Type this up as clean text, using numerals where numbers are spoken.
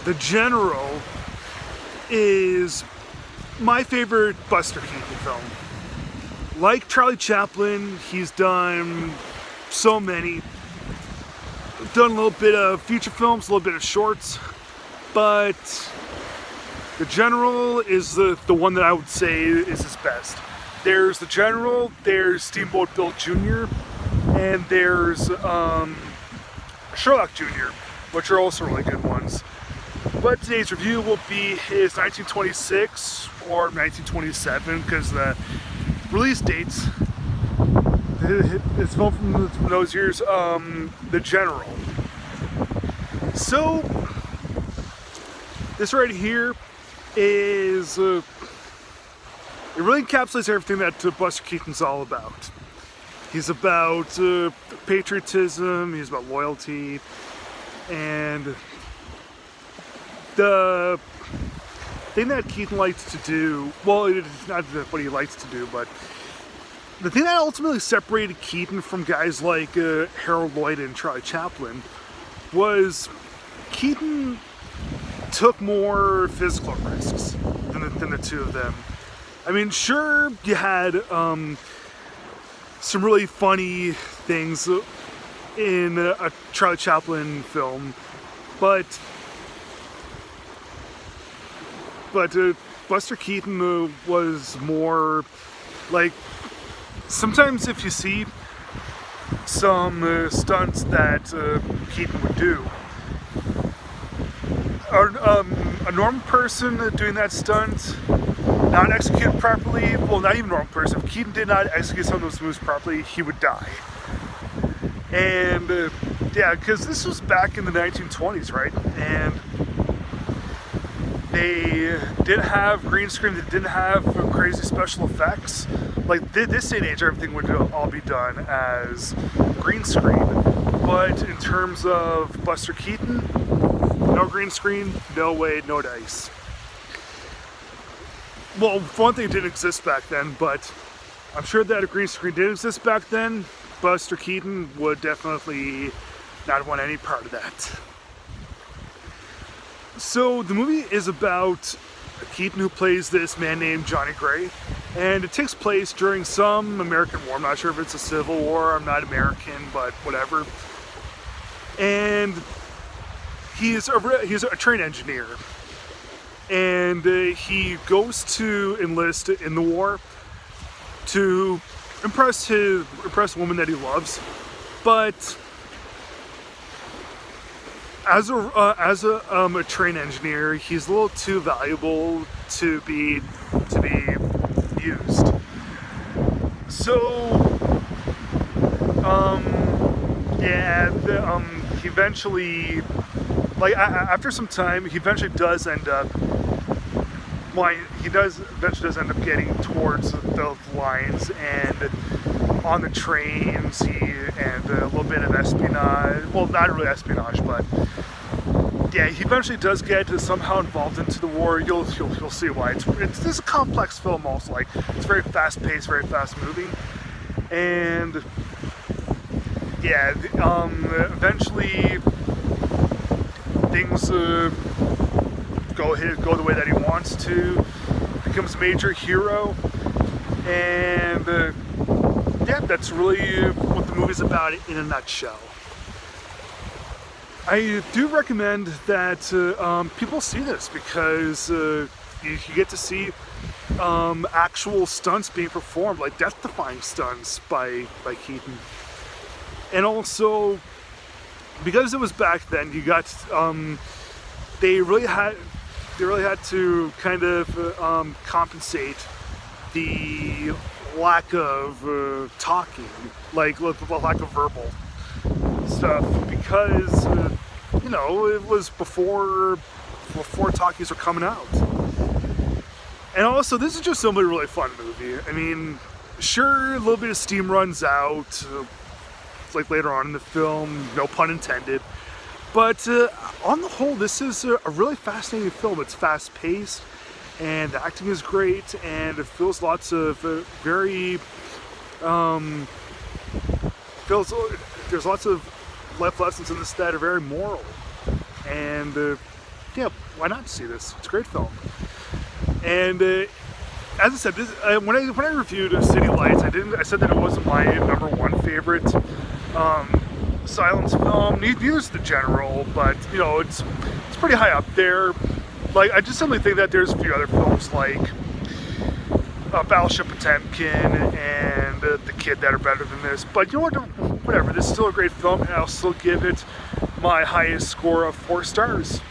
The General is my favorite Buster Keaton film. Like Charlie Chaplin, he's done so many. Done a little bit of feature films, a little bit of shorts, but The General is the one that I would say is his best. There's The General, there's Steamboat Bill Jr., and there's Sherlock Jr., which are also really good ones. But today's review will be his 1926 or 1927, because the release dates, it's film from those years, The General. So, this right here is, it really encapsulates everything that Buster Keaton's all about. He's about patriotism, he's about loyalty, and the thing that Keaton likes to do, well, it's not what he likes to do, but the thing that ultimately separated Keaton from guys like Harold Lloyd and Charlie Chaplin was Keaton took more physical risks than the two of them. I mean, sure, you had some really funny things in a Charlie Chaplin film, but Buster Keaton was more like, sometimes if you see some stunts that Keaton would do, a normal person doing that stunt, not executed properly, well, not even a normal person, if Keaton did not execute some of those moves properly, he would die. And yeah, because this was back in the 1920s, right? And they didn't have green screen, they didn't have crazy special effects. Like this day and age, everything would all be done as green screen. But in terms of Buster Keaton, no green screen, no way, no dice. Well, for one thing, it didn't exist back then, but I'm sure that a green screen did exist back then. Buster Keaton would definitely not want any part of that. So the movie is about Keaton, who plays this man named Johnny Gray, and it takes place during some American war. I'm not sure if it's a Civil War, I'm not American, but whatever. And he's a train engineer, and he goes to enlist in the war to impress the woman that he loves, but as a train engineer, he's a little too valuable to be used. So he eventually, like after some time, he eventually does end up. Well, he eventually does end up getting towards the lines and on the trains. And a little bit of espionage. Well, not really espionage, but yeah, he eventually does get somehow involved into the war. You'll see why. It's this a complex film also. Like, it's very fast paced, very fast moving, and yeah, eventually things go the way that he wants to. Becomes a major hero, and yeah, that's really what the movie's about in a nutshell. I do recommend that people see this, because you get to see actual stunts being performed, like death-defying stunts by Keaton. And also, because it was back then, you got they really had to kind of compensate the lack of talking, like the lack of verbal stuff, because you know, it was before talkies were coming out. And also, this is just simply a really fun movie. I mean, sure, a little bit of steam runs out, like later on in the film, no pun intended. But on the whole, this is a really fascinating film. It's fast-paced, and the acting is great, and it feels lots of there's lots of life lessons in this that are very moral. And yeah, why not see this? It's a great film. And as I said, when I reviewed City Lights, I said that it wasn't my number one favorite silence film. Neither is The General, but you know, it's pretty high up there. Like, I just simply think that there's a few other films like Battleship Potemkin and The Kid that are better than this. But you know what? Whatever. This is still a great film, and I'll still give it my highest score of 4 stars.